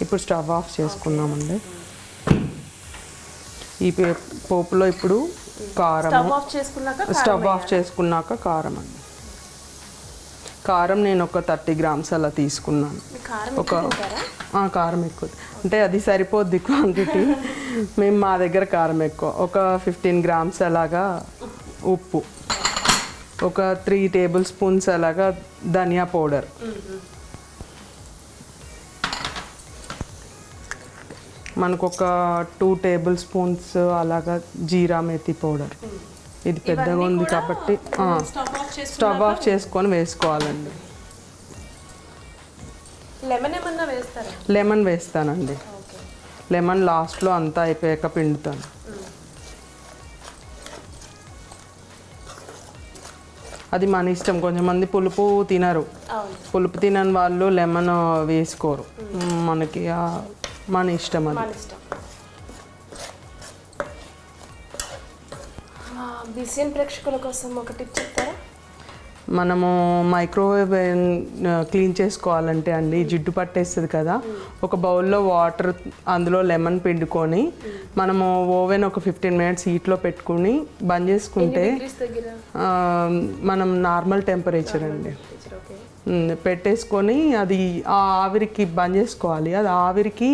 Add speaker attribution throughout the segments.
Speaker 1: ఇప్పుడు stove off చేసుకున్నామండి. ఈ పోపులో ఇప్పుడు కారం, స్టవ్ ఆఫ్ చేసుకున్నాక కారం అండి. కారం నేను ఒక 30 గ్రామ్స్ అలా తీసుకున్నాను. కారం ఎక్కువ అంటే అది సరిపోద్ది క్వాంటిటీ. మేము మా దగ్గర కారం ఎక్కువ. ఒక 15 గ్రామ్స్ అలాగా ఉప్పు, ఒక 3 టేబుల్ స్పూన్స్ అలాగా ధనియా పౌడర్, మనకు ఒక 2 టేబుల్ స్పూన్స్ అలాగా జీరా మెథి పౌడర్. ఇది పెద్దగా ఉంది కాబట్టి స్టవ్ ఆఫ్ చేసుకొని వేసుకోవాలండి. లెమన్ వేస్తానండి. లెమన్ లాస్ట్లో అంతా అయిపోయాక పిండుతాను. అది మన ఇష్టం. కొంచెంమంది పులుపు తినరు, పులుపు తినని వాళ్ళు లెమన్ వేసుకోరు. మనకి మన ఇష్టం అది.
Speaker 2: బీసీఎన్ ప్రేక్షకుల కోసం ఒక టిప్ చెప్తారా?
Speaker 1: మనము మైక్రోవేవ్ క్లీన్ చేసుకోవాలంటే అండి, జిడ్డు పట్టేస్తుంది కదా, ఒక బౌల్లో వాటర్, అందులో లెమన్ పిండుకొని మనము ఓవెన్ ఒక 15 మినిట్స్ హీట్లో పెట్టుకుని బంద్ చేసుకుంటే, మనం నార్మల్ టెంపరేచర్ అండి పెట్టేసుకొని అది ఆ ఆవిరికి బంద్ చేసుకోవాలి. అది ఆవిరికి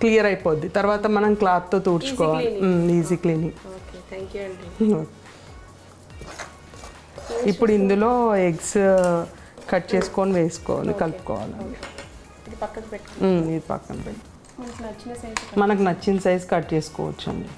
Speaker 1: క్లియర్ అయిపోద్ది. తర్వాత మనం క్లాత్తో తుడుచుకోవాలి. Easy cleaning. ఇప్పుడు ఇందులో ఎగ్స్ కట్ చేసుకొని వేసుకోవాలి, కలుపుకోవాలండి. ఇది పక్కన పెట్టి మనకు నచ్చిన సైజ్ కట్ చేసుకోవచ్చు అండి.